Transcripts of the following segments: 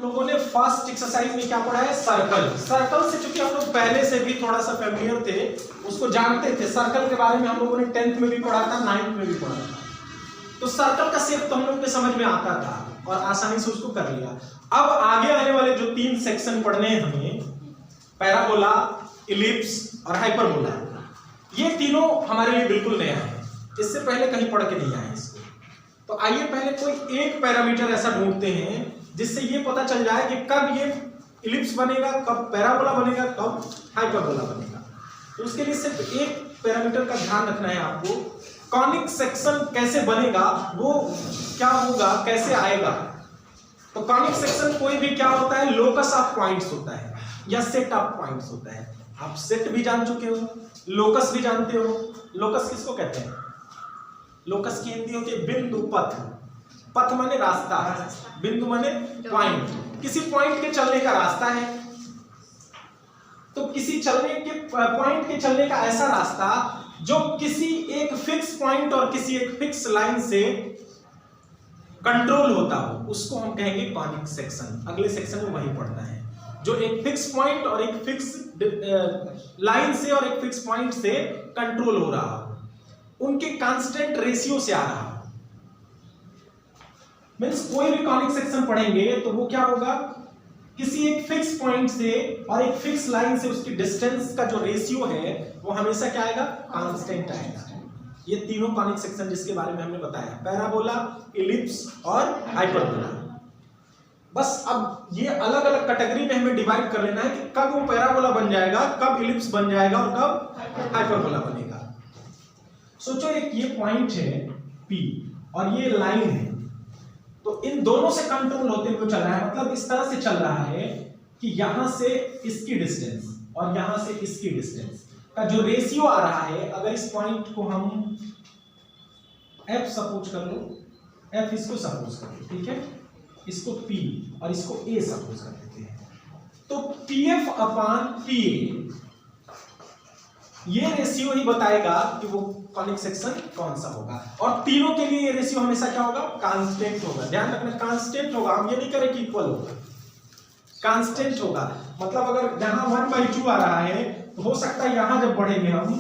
लोगों ने first exercise में क्या पढ़ा है, सर्कल। सर्कल से चूंकि हम लोग पहले से भी थोड़ा सा फेमिलियर थे, उसको जानते थे। सर्कल के बारे में हम लोगों ने 10th में भी पढ़ा था, 9th में भी पढ़ा था। तो सर्कल का शेप तो हम लोग के समझ में आता था और आसानी से उसको कर लिया। अब आगे आने वाले जो 3 सेक्शन पढ़ने हैं हमें, पैराबोला, इलिप्स और हाइपरबोला, ये तीनों हमारे लिए बिल्कुल नया है, इससे पहले कहीं पढ़ के नहीं आए इसको। तो आइए पहले कोई एक पैरामीटर ऐसा ढूंढते हैं जिससे ये पता चल जाए कि कब ये इलिप्स बनेगा, कब पैराबोला बनेगा, कब हाइपरबोला बनेगा। तो उसके लिए सिर्फ एक पैरामीटर का ध्यान रखना है आपको, कॉनिक सेक्शन कैसे बनेगा, वो क्या होगा, कैसे आएगा। तो कॉनिक सेक्शन कोई भी क्या होता है, लोकस ऑफ पॉइंट्स होता है या सेट ऑफ पॉइंट्स होता है। आप सेट भी जान चुके हो, लोकस भी जानते हो। लोकस किसको कहते हैं? लोकस की हिंदी होती है बिंदु, पथ। पथ माने रास्ता, बिंदु माने पॉइंट, किसी पॉइंट के चलने का रास्ता है। तो किसी चलने के पॉइंट के चलने का ऐसा रास्ता जो किसी एक फिक्स पॉइंट और किसी एक फिक्स लाइन से कंट्रोल होता हो, उसको हम कहेंगे कॉनिक सेक्शन। अगले सेक्शन में वही पढ़ना है, जो एक फिक्स पॉइंट और एक फिक्स लाइन से और एक फिक्स पॉइंट से कंट्रोल हो रहा हो, उनके कांस्टेंट रेशियो से आ रहा हो। मींस कोई भी कॉनिक सेक्शन पढ़ेंगे तो वो क्या होगा, किसी एक फिक्स पॉइंट से और एक फिक्स लाइन से उसकी डिस्टेंस का जो रेशियो है वो हमेशा क्या आएगा, कांस्टेंट आएगा। ये तीनों कॉनिक सेक्शन जिसके बारे में हमने बताया, पैराबोला, इलिप्स और हाइपरबोला। बस अब ये अलग अलग कैटेगरी में हमें डिवाइड कर लेना है कि कब वो पैराबोला बन जाएगा, कब इलिप्स बन जाएगा और कब हाइपरबोला बनेगा। सोचो एक ये पॉइंट है P और ये लाइन है, तो इन दोनों से कंट्रोल होते हुए चल रहा है। मतलब इस तरह से चल रहा है कि यहां से इसकी डिस्टेंस और यहां से इसकी डिस्टेंस का जो रेशियो आ रहा है, अगर इस पॉइंट को हम F सपोज कर लो, F इसको सपोज कर लो, ठीक है, इसको P और इसको A सपोज कर देते हैं। तो PF अपान PA ये रेशियो ही बताएगा कि वो कॉनिक सेक्शन कौन सा होगा। और तीनों के लिए ये रेशियो हमेशा क्या होगा, कांस्टेंट होगा। ध्यान रखना, कांस्टेंट होगा। हम ये नहीं करें कि इक्वल होगा, कांस्टेंट होगा। मतलब अगर यहां 1/2 आ रहा है तो हो सकता है यहां जब बढ़ेंगे हम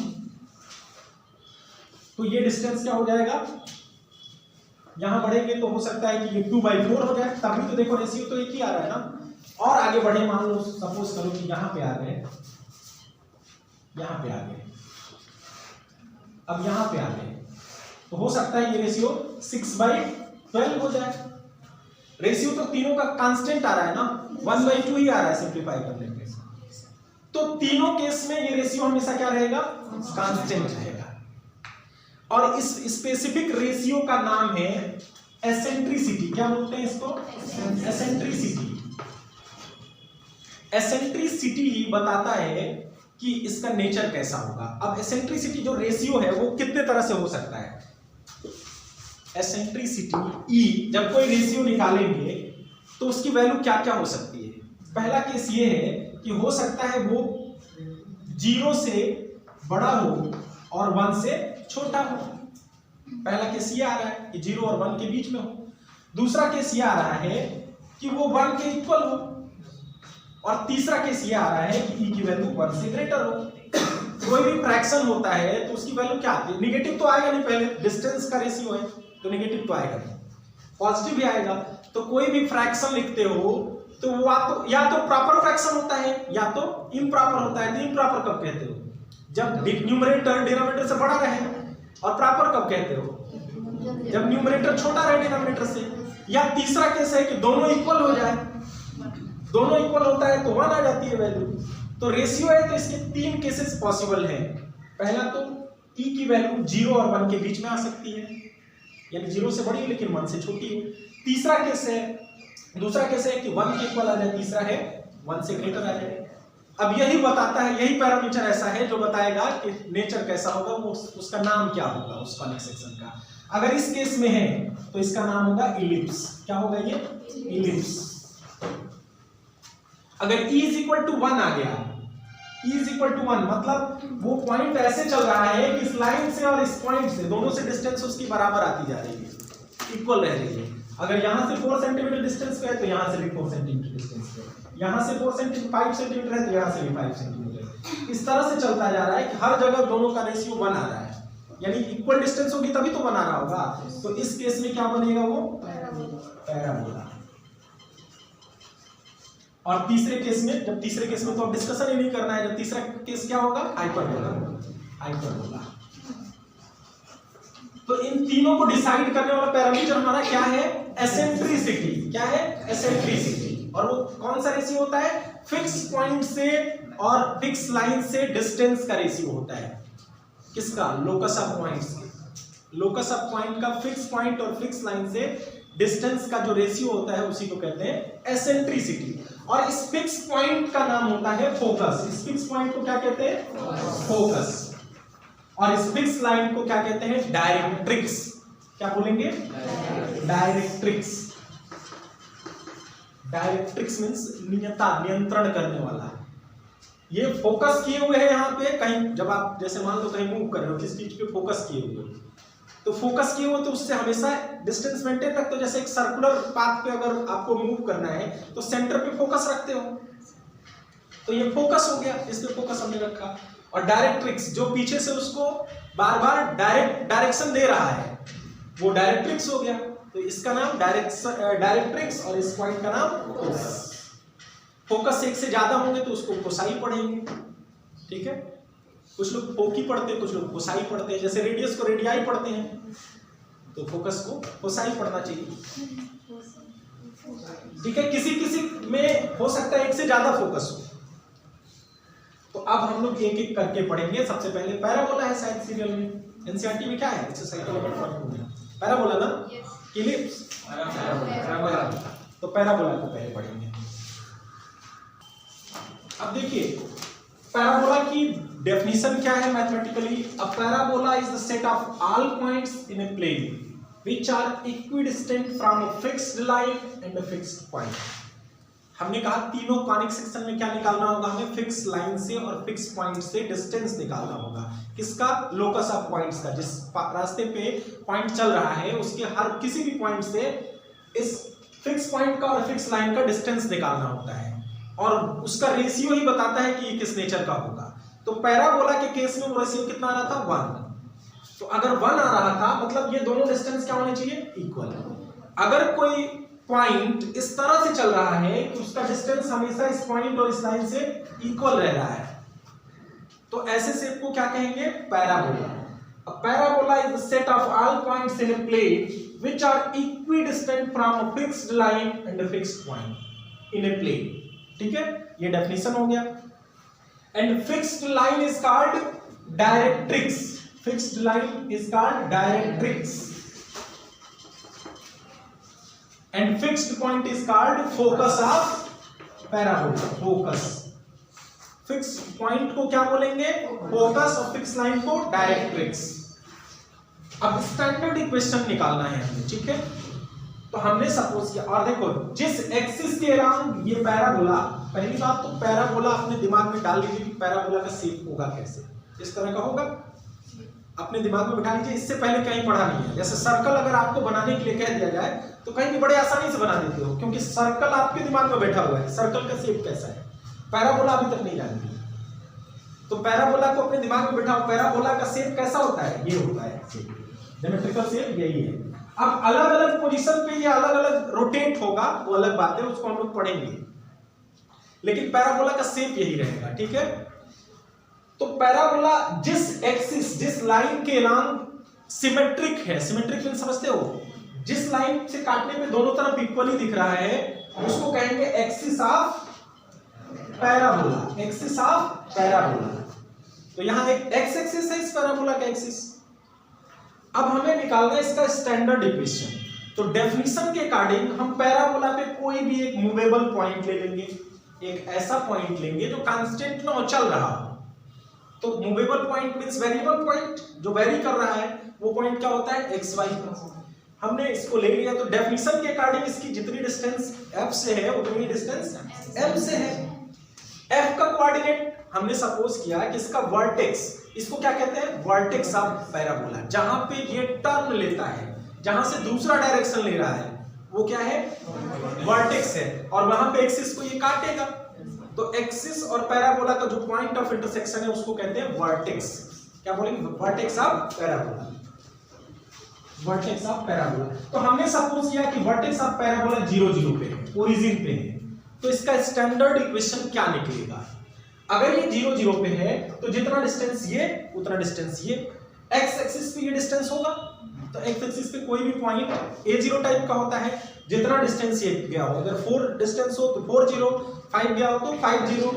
तो ये डिस्टेंस क्या हो जाएगा, यहां बढ़ेंगे तो हो सकता है कि ये 2/4 हो जाए। तभी तो देखो रेशियो तो एक ही आ रहा है ना। और आगे बढ़े, मान लो सपोज करो कि यहां पे आ गए, यहां पे आ गए, अब यहां पे आ गए, तो हो सकता है ये रेशियो 6/12 हो जाए। रेशियो तो तीनों का कांस्टेंट आ रहा है ना, 1/2 ही आ रहा है सिंप्लीफाई करने पे। तो तीनों केस में ये रेशियो हमेशा क्या रहेगा, कांस्टेंट रहेगा। और इस स्पेसिफिक रेशियो का नाम है एसेंट्रिसिटी। क्या बोलते हैं इसको, एसेंट्रिसिटी। एसेंट्रिसिटी ही बताता है कि इसका नेचर कैसा होगा। अब एसेंट्रिसिटी जो रेशियो है वो कितने तरह से हो सकता है। एसेंट्रिसिटी E, जब कोई रेशियो निकालेंगे तो उसकी वैल्यू क्या क्या हो सकती है। पहला केस ये है कि हो सकता है वो 0 से बड़ा हो और 1 से छोटा हो। पहला केस ये आ रहा है कि 0 और 1 के बीच में हो। दूसरा केस ये आ रहा है कि वो 1 के इक्वल हो। और तीसरा केस ये आ रहा है कि E की वैल्यू 1 से ग्रेटर हो। कोई भी फ्रैक्शन होता है तो उसकी वैल्यू क्या आती है, निगेटिव तो आएगा नहीं, पहले डिस्टेंस का रेशियो है तो निगेटिव तो आएगा नहीं, पॉजिटिव भी आएगा। तो कोई भी फ्रैक्शन लिखते हो तो वो या तो प्रॉपर फ्रैक्शन होता है या तो इम्प्रॉपर होता है। तो इम्प्रॉपर कब कहते हो, जब न्यूमरेटर डिनोमिनेटर से बड़ा रहे। और प्रॉपर कब कहते हो, जब न्यूमरेटर छोटा रहे डिनोमिनेटर से। या तीसरा केस है कि दोनों इक्वल हो जाए, दोनों इक्वल होता है तो 1 आ जाती है वैल्यू। तो रेशियो है तो इसके 3 केसेस पॉसिबल है। पहला तो E की वैल्यू 0 और 1 के बीच में आ सकती है, यानी 0 से बड़ी लेकिन 1 से छोटी हो। तीसरा केस है, दूसरा केस है कि 1 के इक्वल आ जाए, तीसरा है 1 से ग्रेटर आ जाए। अब यही बताता है, यही पैरामीटर ऐसा है जो बताएगा कि नेचर कैसा होगा, वो उसका नाम क्या होगा उस कॉनिक सेक्शन का। अगर इस केस में है तो इसका नाम होगा इलिप्स। क्या होगा ये, इलिप्स। अगर E = 1 आ गया, E = 1 मतलब वो पॉइंट ऐसे चल रहा है कि इस लाइन से और इस पॉइंट से, दोनों से डिस्टेंस उसकी बराबर आती जा रही है, इक्वल रह रही है। अगर यहाँ से 4 सेंटीमीटर डिस्टेंस पे है तो यहाँ से भी 4 सेंटीमीटर डिस्टेंस पे है, यहाँ से 5 सेंटीमीटर है तो यहाँ से भी 5 सेंटीमीटर। इस तरह से चलता जा रहा है कि हर जगह दोनों का रेशियो 1 आ रहा है, यानी इक्वल डिस्टेंस होगी तभी तो 1 आ रहा होगा। तो इस केस में क्या बनेगा, वो पैराबोला। और तीसरे केस में, जब तीसरे केस में तो अब डिस्कशन ही नहीं करना है, जब तीसरा केस क्या होगा, हाइपरबोला। हाइपरबोला। तो इन तीनों को डिसाइड करने वाला पैरामीटर हमारा क्या है, एसेंट्रिसिटी। क्या है, एसेंट्रिसिटी। और वो कौन सा रेशियो होता है, फिक्स पॉइंट से और फिक्स लाइन से डिस्टेंस का रेशियो होता है। किसका, लोकस ऑफ पॉइंट्स के। लोकस ऑफ पॉइंट का फिक्स पॉइंट और फिक्स लाइन से डिस्टेंस का जो रेशियो होता है उसी को कहते हैं एसेंट्रिसिटी। और इस फिक्स पॉइंट का नाम होता है फोकस। इस फिक्स पॉइंट को क्या कहते हैं, फोकस। और इस फिक्स लाइन को क्या कहते हैं, डायरेक्ट्रिक्स। क्या बोलेंगे, डायरेक्ट्रिक्स। डायरेक्ट्रिक्स मींस नियंत्रण करने वाला। ये फोकस किए हुए है यहाँ पे, कहीं जब आप जैसे मान लो कहीं मूव कर रहे हो, किस चीज पे फोकस किए हुए हो, तो फोकस किए हुए तो उससे हमेशा डिस्टेंस मेंटेन रखते हो। जैसे एक सर्कुलर पाथ पे अगर आपको मूव करना है तो सेंटर पे फोकस रखते हो, तो ये फोकस हो गया, इस पे फोकस हमने रखा। और डायरेक्ट्रिक्स, जो पीछे से उसको बार बार डायरेक्शन दे रहा है, वो डायरेक्ट्रिक्स हो गया। तो इसका नाम डायरेक्ट्रिक्स और इस पॉइंट का नाम फोकस। फोकस एक से ज्यादा होंगे तो उसको फोसाई पढ़ेंगे, ठीक है। कुछ लोग फोकी पढ़ते हैं, कुछ लोग फोसाई पढ़ते हैं। जैसे रेडियस को रेडियाई पढ़ते हैं, तो फोकस को फोसाई पढ़ना चाहिए, ठीक है। किसी किसी में हो सकता है एक से ज्यादा फोकस हो। तो अब हम लोग एक एक करके पढ़ेंगे। सबसे पहले पैराबोला है शायद सीरियल में, एनसीईआरटी में क्या है, पैराबोला ना, इलिप्स। तो पैराबोला को पहले पढ़ेंगे। अब देखिए पैराबोला की डेफिनेशन क्या है mathematically. A parabola is the set of all points in a plane which are equidistant from a fixed line and a fixed point. हमने कहा तीनों कॉनिक सेक्शन में क्या निकालना होगा हमें, फिक्स लाइन से और फिक्स पॉइंट से डिस्टेंस निकालना होगा। किसका, लोकस ऑफ पॉइंट्स का। जिस रास्ते पे पॉइंट चल रहा है उसके हर किसी भी पॉइंट से इस फिक्स पॉइंट का और फिक्स लाइन का डिस्टेंस निकालना होता है, और उसका रेशियो ही बताता है कि ये किस नेचर का होगा। तो पैराबोला के केस में वो रेशियो कितना आ रहा था, 1। तो अगर 1 आ रहा था मतलब ये दोनों डिस्टेंस क्या होने चाहिए, इक्वल। अगर कोई पॉइंट इस तरह से चल रहा है कि उसका डिस्टेंस हमेशा इस पॉइंट और इस लाइन से इक्वल रह रहा है, तो ऐसे शेप को क्या कहेंगे, parabola. A parabola is the set of all points in a plane which are equidistant from a fixed line and a fixed point in a plane. ठीक है, ये डेफिनेशन हो गया। And fixed line is called directrix. Fixed line is called directrix. And fixed point is called focus of parabola. Focus. Fix point को क्या बोलेंगे, focus, और fix line को डायरेक्ट्रिक्स। अब स्टैंडर्ड इक्वेशन निकालना है हमें, ठीक है। तो हमने सपोज किया, और देखो जिस एक्सिस के अराउंड ये पैराबोला, पहली बात तो पैराबोला अपने दिमाग में डाल लीजिए कि पैराबोला का शेप होगा कैसे, इस तरह का होगा, अपने दिमाग में बिठा लीजिए। इससे पहले कहीं पढ़ा नहीं है। जैसे सर्कल अगर आपको बनाने के लिए कह दिया जाए तो कहीं भी बड़े आसानी से बना देते हो, क्योंकि सर्कल आपके दिमाग में बैठा हुआ है, सर्कल का शेप कैसा है। पैराबोला अभी तक नहीं जानती, तो पैराबोला को अपने दिमाग में बिठाओ, पैराबोला का शेप कैसा होता है, ये होता है ज्योमेट्रिकल शेप, यही है। अब अलग अलग पोजीशन पे ये अलग अलग रोटेट होगा, वो अलग बात है, उसको हम लोग पढ़ेंगे, लेकिन पैराबोला का शेप यही रहेगा, ठीक है। तो पैराबोला जिस एक्सिस, जिस लाइन के अलॉन्ग सिमेट्रिक है, सिमेट्रिक मीन समझते हो, जिस लाइन से काटने पे दोनों तरफ इक्वली दिख रहा है, उसको कहेंगे axis of parabola. Axis of parabola. तो यहां एक एक्स एक्सिस है इस पैराबोला का एक्सिस। अब हमें निकालना है इसका स्टैंडर्ड इक्वेशन। तो डेफिनेशन के अकॉर्डिंग हम पैराबोला पे कोई भी एक मूवेबल पॉइंट ले लेंगे, एक ऐसा पॉइंट लेंगे जो कांस्टेंट ना हो, चल रहा हो। तो movable point means variable point, जो वेरी कर रहा है, वो पॉइंट क्या होता है, एक्स वाई। हमने इसको ले लिया, तो डेफिनेशन के अकॉर्डिंग इसकी जितनी डिस्टेंस f से है उतनी डिस्टेंस m से है। f का कोऑर्डिनेट हमने सपोज किया कि इसका वर्टेक्स, इसको क्या कहते हैं, वर्टेक्स ऑफ पैराबोला। जहां पे ये टर्न लेता है, जहां से दूसरा डायरेक्शन ले रहा है, वो क्या है, वर्टेक्स है, और वहां पे एक्सिस को ये काटेगा, तो एक्सिस और पैराबोला का जो पॉइंट ऑफ इंटरसेक्शन है उसको कहते हैं वर्टेक्स। क्या बोलेंगे, vertex of parabola, vertex of parabola. तो हमने सपोज किया कि वर्टेक्स ऑफ पैराबोला 0 0 पे है, ओरिजिन पे है, तो इसका स्टैंडर्ड इक्वेशन क्या निकलेगा? अगर ये 0 0 पे है तो जितना डिस्टेंस ये उतना डिस्टेंस ये, एक्स एक्सिस पे ये डिस्टेंस होगा, तो एक्स एक्सिस पे कोई भी पॉइंट a0 टाइप का होता है, जितना डिस्टेंस ये गया हो, अगर 4 डिस्टेंस हो तो 4 0, 5 गया हो तो 5 0,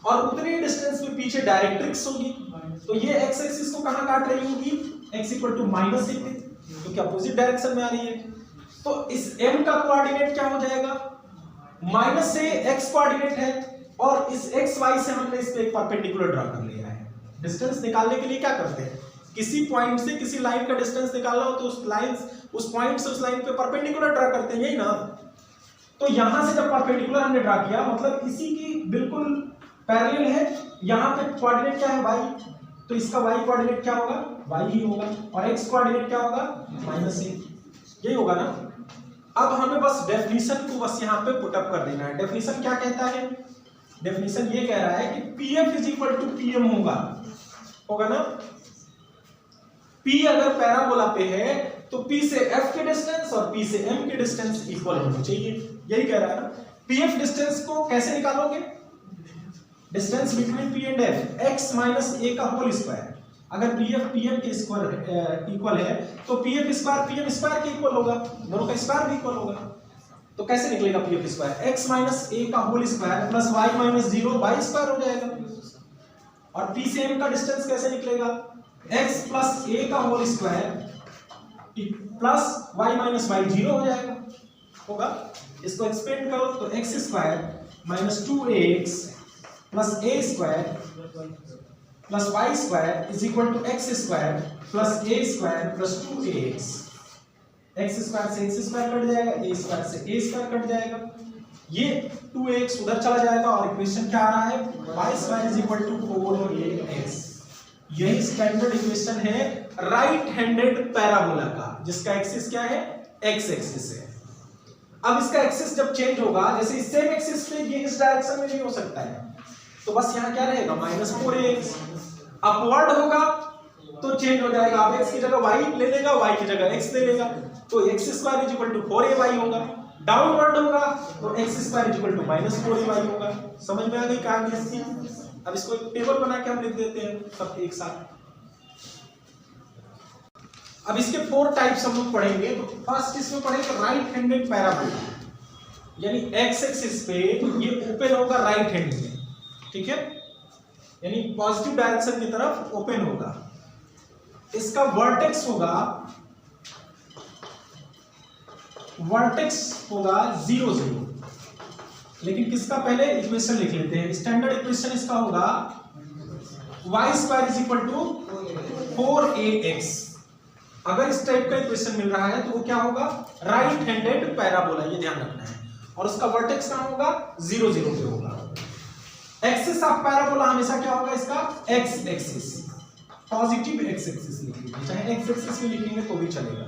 और उतने डिस्टेंस पे पीछे डायरेक्ट्रिक्स होगी, तो ये एक्स एक्सिस को कहां काट रही होगी, x इक्वल टू माइनस एक, क्योंकि अपोजिट डायरेक्शन में आ रही है। तो इस m का कोऑर्डिनेट क्या हो जाएगा, माइनस से x कोऑर्डिनेट है, और इस x y से हमने इस पे एक परपेंडिकुलर ड्रा कर लिया है। डिस्टेंस निकालने के लिए क्या करते हैं, किसी पॉइंट से किसी लाइन का डिस्टेंस निकालना हो तो उस लाइन, उस पॉइंट से उस लाइन पे परपेंडिकुलर ड्रा करते हैं, यही ना। तो यहां से जब परपेंडिकुलर हमने ड्रा किया, मतलब इसी की बिल्कुल पैरेलल है, यहां पे कोऑर्डिनेट क्या है y, तो इसका y कोऑर्डिनेट क्या होगा, y ही होगा, और x कोऑर्डिनेट क्या होगा, -1, यही होगा ना। अब हमें बस डेफिनेशन को बस यहाँ पे पुटअप कर देना है। डेफिनेशन क्या कहता है, डेफिनेशन ये कह रहा है कि PF is equal to PM होगा ना। P अगर पैराबोला पे है तो P से F के डिस्टेंस और P से M के डिस्टेंस इक्वल होने चाहिए, यही कह रहा है ना। PF डिस्टेंस को कैसे निकालोगे, distance between P and F, x minus a का होल स्क्वायर। अगर PF PM के स्क्वायर इक्वल है तो PF स्क्वायर PM स्क्वायर के इक्वल होगा, दोनों का स्क्वायर भी इक्वल होगा। तो कैसे निकलेगा PF square, x minus a का whole square plus y minus 0 y square हो जाएगा। और P से M का डिस्टेंस कैसे निकलेगा, x प्लस a का whole square plus y minus y 0 हो जाएगा, होगा। इसको एक्सपेंड करो तो x square minus 2ax plus a square plus y square is equal to x square plus a square plus 2ax। x square से x square कट जाएगा, a square से a स्क्वायर कट जाएगा, ये 2ax उधर चला जाएगा, और इक्वेशन क्या आ रहा है, y square is equal to 4ax। यही स्टैंडर्ड इक्वेशन है राइट हैंडेड पैराबोला का, जिसका एक्सिस क्या है, x एक्सिस है। अब इसका एक्सिस जब चेंज होगा, जैसे इस सेम एक्सिस पे ये इस डायरेक्शन में भी हो सकता है, तो बस यहाँ क्या रहेगा, -4ax। अपवर्ड होगा तो चेंज हो जाएगा, अब x की जगह y ले लेगा, y की जगह x ले लेगा, तो x square is equal to 4ay होगा। डाउनवर्ड होगा तो x square is equal to -4ay होगा। समझ में आ गई कहानी इसकी। अब इसको एक टेबल बना के हम लिख देते हैं सब एक साथ। अब इसके 4 टाइप्स हम लोग पढ़ेंगे। तो फर्स्ट इसमें पढ़ेंगे राइट हैंडेड पैराबोला, यानी x एक्सिस पे ये ओपन होगा राइट हैंड में, ठीक है, यानी पॉजिटिव डायरेक्शन की तरफ ओपन होगा। इसका वर्टेक्स होगा 0 0, लेकिन किसका पहले इक्वेशन लिख लेते हैं। स्टैंडर्ड इक्वेशन इसका होगा y square is equal to 4ax। अगर इस टाइप का इक्वेशन मिल रहा है तो वो क्या होगा, राइट हैंडेड पैराबोला, ये ध्यान रखना है। और उसका वर्टेक्स कहां होगा, 0 0 पे होगा। एक्सिस ऑफ पैराबोला हमेशा क्या होगा, इसका x axis, positive x axis लिखेंगे, चाहे x एक्सिस भी लिखेंगे तो भी चलेगा।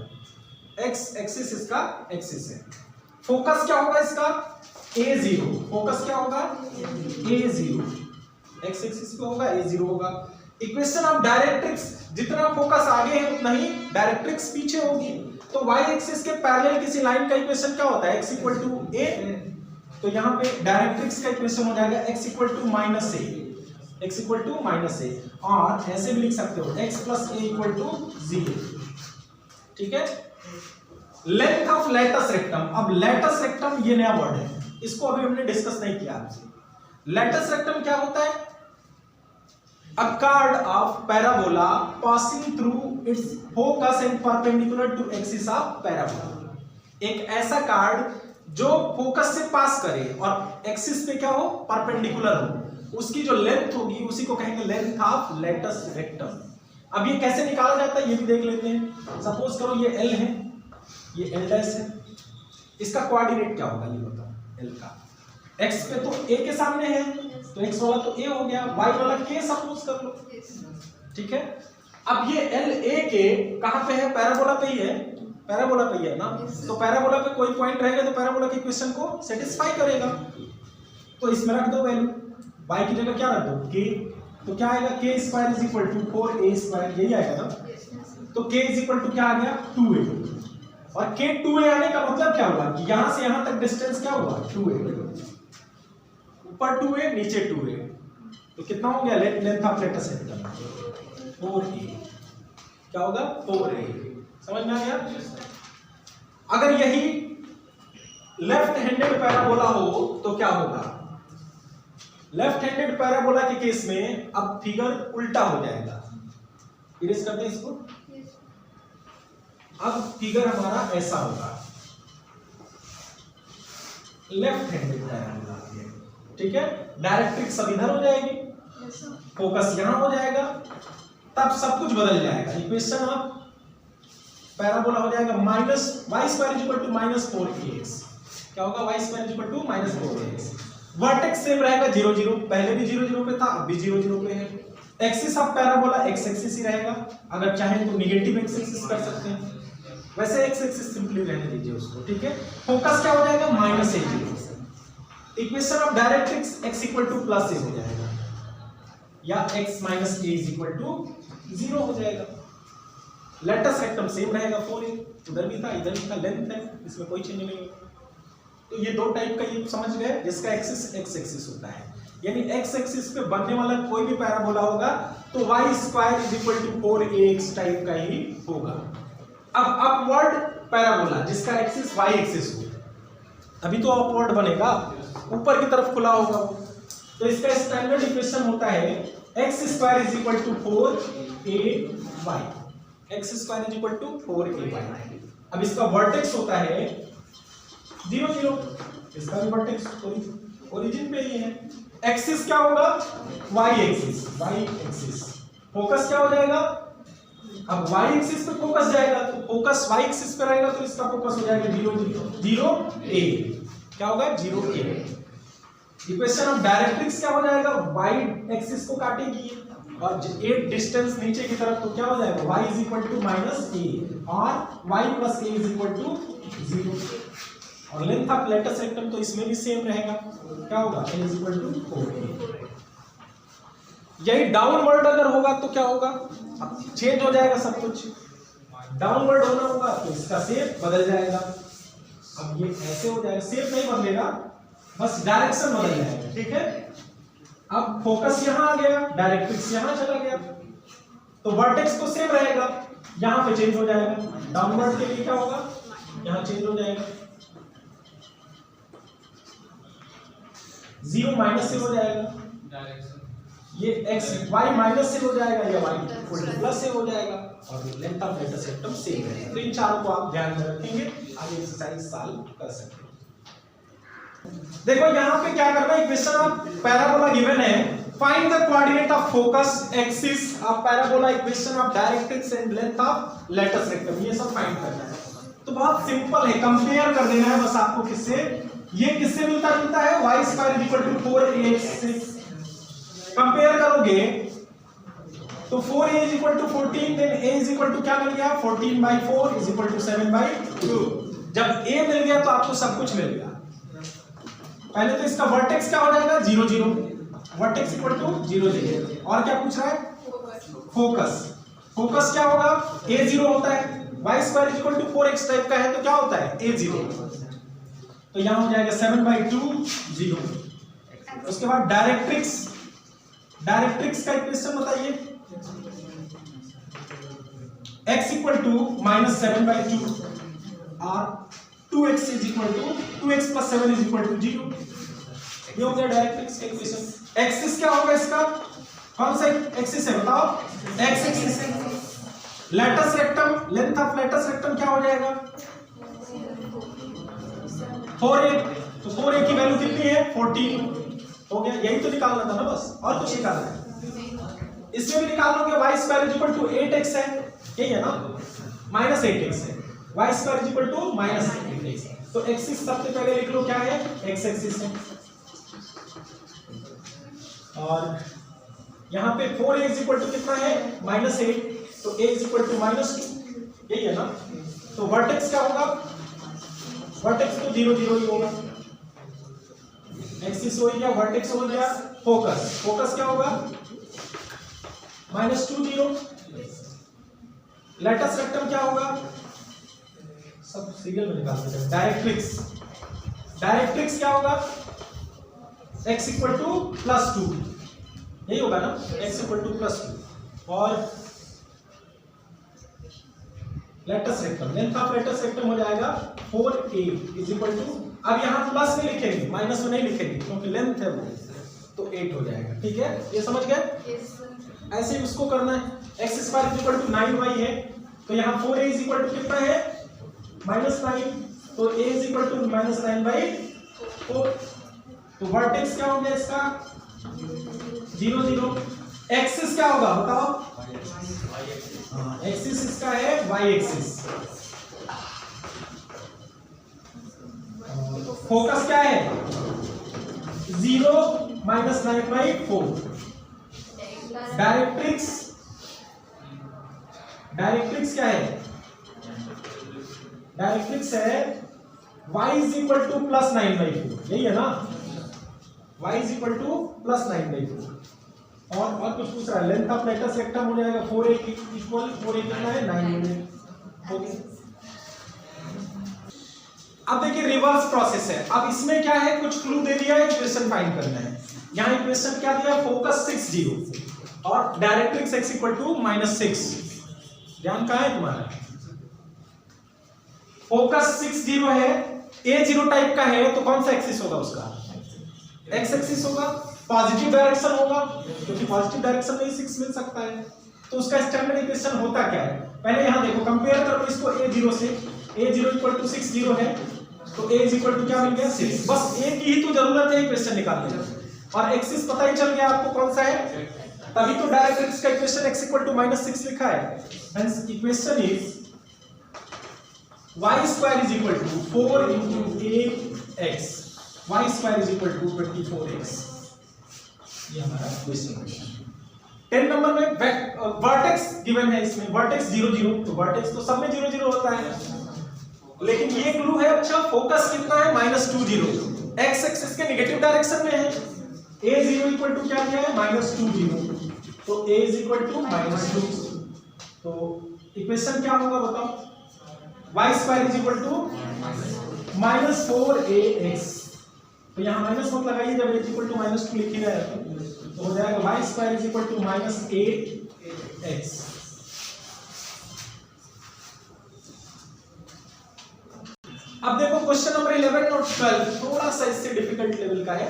x एक्सिस इसका एक्सिस है। फोकस क्या होगा इसका, a0। फोकस क्या होगा, a0। x एक्सिस पे होगा, a0 होगा। इक्वेशन ऑफ डायरेक्ट्रिक्स, जितना फोकस आगे है उतना ही डायरेक्ट्रिक्स पीछे होगी। तो y एक्सिस के पैरेलल किसी लाइन का इक्वेशन क्या होता है, x इक्वल टू a। तो यहाँ पे डायरेक्ट्रिक्स का इक्वेशन हो जाएगा x equal to -a, x equal to -a। और ऐसे भी लिख सकते हो x plus a equal to 0, ठीक है। लेंथ ऑफ लेटस रेक्टम, अब लेटस रेक्टम ये नया वर्ड है, इसको अभी हमने डिस्कस नहीं किया आपसे। लेटस रेक्टम क्या होता है, a chord of parabola passing through its focus and perpendicular to axis of parabola। एक ऐसा कार्ड जो फोकस से पास करे और एक्सिस पे क्या हो, परपेंडिकुलर हो, उसकी जो लेंथ होगी उसी को कहेंगे लेंथ ऑफ लेटस रेक्टम। अब ये कैसे निकाला जाता है ये भी देख लेते हैं। सपोज करो ये L है, ये L' है, इसका कोऑर्डिनेट क्या होगा ये बताओ। L का x पे तो a के सामने है, तो x वाला तो a हो गया, y वाला k सपोज कर लो, ठीक है। अब ये L a के कहां पे है, पैराबोला पे ही है, पैराबोला पे ही है ना, तो पैराबोला पे कोई पॉइंट रहेगा तो पैराबोला के इक्वेशन को सेटिस्फाई करेगा। तो इसमें रख दो वैल्यू, y की जगह क्या रख दो k, तो क्या आएगा k square is equal to 4a square, यही आएगा ना। तो k इज इक्वल टू क्या आ गया 2a, और k 2a आने का मतलब क्या हुआ कि यहां से यहां तक डिस्टेंस क्या हुआ 2a, ऊपर 2a नीचे 2a, तो कितना हो गया length of letter sector 4a, क्या होगा 4a, समझ में आ गया। अगर यही लेफ्ट हैंडेड पैराबोला हो तो क्या होगा, लेफ्ट हैंडेड पैराबोला के केस में अब फिगर उल्टा हो जाएगा, इरेज कर दें इसको। अब फिगर हमारा ऐसा होगा, लेफ्ट हैंडेड पैराबोला, ठीक है, डायरेक्ट्रिक्स सब इधर हो जाएगी, फोकस यहां हो जाएगा, तब सब कुछ बदल जाएगा। इक्वेशन ऑफ पैराबोला हो जाएगा minus y square is equal to minus 4ax, क्या होगा y square is equal to minus 4ax। Vertex same रहेगा 0 0, पहले भी 0 0 पे था, अब भी 0 0 पे है। Axis of parabola X axis ही रहेगा, अगर चाहें तो नेगेटिव एक्स एक्सिस कर सकते हैं, वैसे एक्स एक्सिस सिंपली रहने दीजिए उसको, ठीक है। फोकस क्या हो जाएगा minus a 0। Equation of directrix x equal to plus a हो जाएगा, या x minus a is equal to 0 हो जाएगा। लेटस रेक्टम सेम रहेगा 4a, उधर भी था इधर भी था, लेंथ है, इसमें कोई चेंज नहीं होगा। तो ये दो टाइप का ये समझ गए, जिसका एक्सिस एक्स एक्सिस होता है, यानी एक्स एक्सिस पे बनने वाला कोई भी पैराबोला होगा तो y square is equal to 4ax type का ही होगा। अब अपवर्ड पैराबोला जिसका एक्सिस y एक्सिस हो, अभी तो अपवर्ड बनेगा, ऊपर की तरफ खुला होगा, तो इसका स्टैंडर्ड इक्वेशन होता है x square is equal to 4ay, x square is equal to 4ay। अब इसका वर्टेक्स होता है 0 0, इसका भी वर्टेक्स ओरिजिन पे ही है। एक्सिस क्या होगा y एक्सिस, फोकस क्या हो जाएगा, अब y एक्सिस पे फोकस जाएगा तो फोकस y एक्सिस पे रहेगा, तो इसका फोकस हो जाएगा 0 0 0 a, क्या होगा 0 a। इक्वेशन ऑफ डायरेक्ट्रिक्स क्या हो जाएगा, y एक्सिस को काटेगी और एक डिस्टेंस नीचे की तरफ, तो क्या हो जाएगा y is equal to minus a और y plus a is equal to 0। और लेंथ ऑफ लेटस रेक्टम तो इसमें भी सेम रहेगा, क्या होगा a is equal to 4a। यही डाउनवर्ड अगर होगा तो क्या होगा, अब चेंज हो जाएगा सब कुछ, डाउनवर्ड होना होगा तो इसका शेप बदल जाएगा। अब ये ऐसे हो जाएगा, शेप नहीं बदलेगा, बस डायरेक्शन बदल जाएगा, ठीक है। अब फोकस यहां आ गया, डायरेक्ट्रिक्स यहां चला गया, तो वर्टेक्स तो सेम रहेगा, यहां पे चेंज हो जाएगा। डाउनवर्ड के लिए क्या होगा, यहां चेंज हो जाएगा, 0 माइनस से हो जाएगा, ये x y माइनस से हो जाएगा, या y इक्वल टू प्लस से हो जाएगा, और length of latus rectum same रहेगा। तो इन चारों को आप ध्यान में रखेंगे, आगे एक्सरसाइज सॉल्व कर सकते हैं। देखो यहाँ पे क्या करना है, इक्वेशन ऑफ पैराबोला गिवन है, find the coordinate of focus axis of parabola, equation of directrix and length of latus rectum, ये सब फाइंड करना है। तो बहुत सिंपल है, कंपेयर कर देना है बस आपको, किससे, ये किससे मिलता जुलता है, y square equal to 4ax से कंपेयर करोगे तो 4a is equal to 14, then a is equal to क्या मिल गया 14/4 इज इक्वल टू 7/2। जब a मिल गया तो आपको सब कुछ मिल गया। पहले तो इसका वर्टेक्स क्या हो जाएगा 0 0, वर्टेक्स इक्वल टू 0 0, और क्या पूछ रहा है फोकस, फोकस क्या होगा a0 होता है, y square is equal to 4x type का है तो क्या होता है a0, तो यहां हो जाएगा 7/2 0। उसके बाद डायरेक्ट्रिक्स, डायरेक्ट्रिक्स का इक्वेशन बताइए, x इक्वल टू माइनस 7/2 और 2x is equal to 2x plus 7 is equal to 0, ये हो गया डायरेक्ट्रिक्स का इक्वेशन। एक्सिस क्या होगा इसका, कौन सा एक्सिस है बताओ, x एक्सिस है। Latus rectum, length of latus rectum क्या हो जाएगा 4a, तो 4a की वैल्यू कितनी है 14 हो गया, यही तो निकालना था ना बस, और कुछ निकालना है। इसमें भी निकाल लोगे y square is equal to 8x है, यही है ना, माइनस 8x है, y square is equal to minus 8x, तो एक्सिस सबसे पहले लिख लो क्या है x एक्सिस है, और यहाँ पे 4a इज इक्वल टू कितना है -8, तो a इज इक्वल टू -2, यही है ना, तो वर्टेक्स क्या होगा, वर्टेक्स तो 0 0 ही होगा, एक्सिस हो गया, वर्टेक्स हो गया, फोकस, फोकस क्या होगा -2 0, लेटस रेक्टम क्या होगा, सब सीरियल में निकाल सकते हैं, डायरेक्ट्रिक्स, डायरेक्ट्रिक्स क्या होगा x = +2, यही होगा ना, x = +2, और latus rectum, length of latus rectum हो जाएगा 4a = अब यहां प्लस में लिखेंगे, माइनस में नहीं लिखेंगे क्योंकि लेंथ है वो, तो 8 हो जाएगा। ठीक है, ये समझ गए? ऐसे ही उसको करना है, x² = 9y है, तो यहाँ 4a = कितना है -9, तो a = -9/4, तो वर्टेक्स क्या हो गया इसका 0 0, एक्सिस क्या होगा बताओ, एक्सिस इसका है y एक्सिस, फोकस क्या है 0 -9/4, डायरेक्ट्रिक्स, डायरेक्ट्रिक्स क्या है, डायरेक्ट्रिक्स है y = +9/4, यही है ना, y = +9/4, और कुछ पूछ रहा है, लेंथ ऑफ लेटस रेक्टम हो जाएगा 4a इक्वल, 4a कितना है 9 हो गया। अब देखिए रिवर्स प्रोसेस है, अब इसमें क्या है, कुछ क्लू दे दिया है, इक्वेशन फाइंड करना है, यहाँ इक्वेशन क्या दिया, फोकस 6 0 और डायरेक्ट्रिक्स x = -6, ध्यान कहाँ है तुम्हारा, फोकस 6 0 है, a 0 टाइप का है, तो कौन सा एक्सिस होगा उसका, x एक्सिस होगा, पॉजिटिव डायरेक्शन होगा, क्योंकि पॉजिटिव डायरेक्शन में ही 6 मिल सकता है, तो उसका स्टैंडर्ड इक्वेशन होता क्या है, पहले यहां देखो कंपेयर करो इसको, a 0 से, a 0 = 6 0 है, तो a = क्या मिल गया 6, बस a की ही तो जरूरत है इक्वेशन निकालने की, और एक्सिस पता ही चल गया आपको कौन सा है, तभी तो डायरेक्ट्रिक्स का इक्वेशन x = -6 लिखा है, hence equation is y² = 4 × ax, y² = 24x, ये हमारा क्वेश्चन है। 10 नंबर में वर्टेक्स गिवन है, इसमें वर्टेक्स 0 0, तो वर्टेक्स तो सब में 0 0 होता है, लेकिन ये क्लू है, अच्छा फोकस कितना है -2 0, x एक्सिस के नेगेटिव डायरेक्शन में है, a 0 = क्या दिया है -2 0, तो a = -2, तो इक्वेशन क्या होगा बताओ, y² = -4ax, तो यहाँ माइनस मत लगाइए, जब a = -2 लिखी रहे तो हो जाएगा y² = -8x। अब देखो क्वेश्चन नंबर 11 और 12 थोड़ा सा इससे डिफिकल्ट लेवल का है,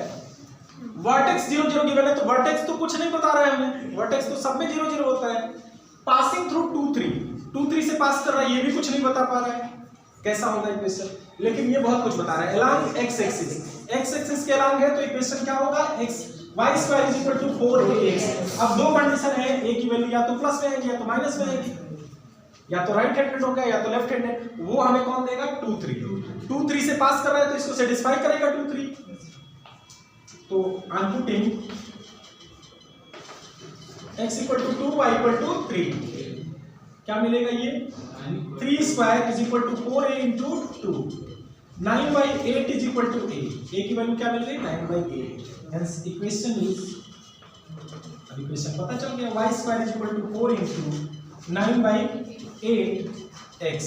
वर्टेक्स 0 0 गिवन है, तो वर्टेक्स तो कुछ नहीं बता रहा है हमें, वर्टेक्स तो सब में 0 0 होता है, पासिंग थ्रू 2 3 से पास कर रहा है, ये भी कुछ नहीं बता पा रहा है कैसा होगा इक्वेशन, लेकिन ये बहुत कुछ बता रहा है, along x axis, x axis के अलोंग है, तो इक्वेशन क्या होगा, y² = 4ax। अब दो कंडीशन है, a की वैल्यू या तो प्लस में आएगी या तो माइनस में आएगी, या तो राइट हैंडेड होगा या तो लेफ्ट हैंडेड, वो हमें कौन देगा 2 3 से पास कर रहा है, तो इसको सेटिस्फाई करेगा 2 3, तो I am putting x = 2 y = 3, क्या मिलेगा, ये 3² = 4a × 2, 9/8 = a, a की वैल्यू क्या मिल गई 9/8, हेंस इक्वेशन इज, अब इक्वेशन पता चल गया, y² = 4 × 9/8x,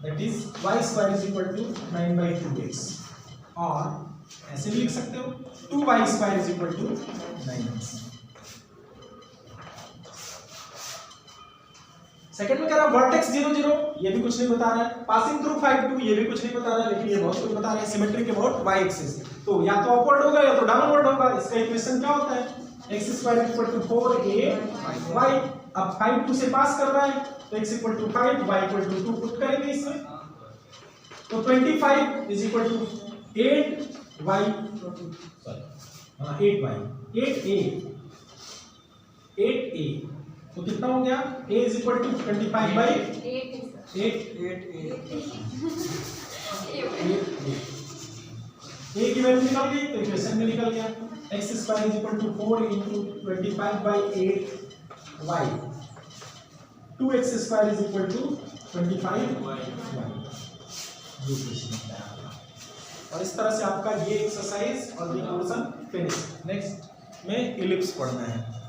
that is y² = 9/2x, और ऐसे भी लिख सकते हो 2y² = 9x। सेकंड में कह रहा है वर्टेक्स 0 0, ये भी कुछ नहीं बता रहा है, पासिंग थ्रू 5 2, ये भी कुछ नहीं बता रहा है, लेकिन ये बहुत कुछ बता रहा है, सिमेट्रिक अबाउट y एक्सिस, तो या तो अपवर्ड होगा या तो डाउनवर्ड होगा, इसका इक्वेशन क्या होता है, x² = 4ay, अब 5 2 से पास कर रहा है, तो x = 5 y = 2 पुट करेंगे इसमें, तो 25 = 8y, सॉरी 8y 8a, तो कितना हो गया, a = 25/8, 8 की वैल्यू निकल गई, तो इक्वेशन में निकल गया, x² = 4 × 25/8y, 2x² = 25 y, ये क्वेश्चन होता है आपका। और इस तरह से आपका ये एक्सरसाइज और ये पोर्शन फिनिश। नेक्स्ट में इलिप्स पढ़ना है।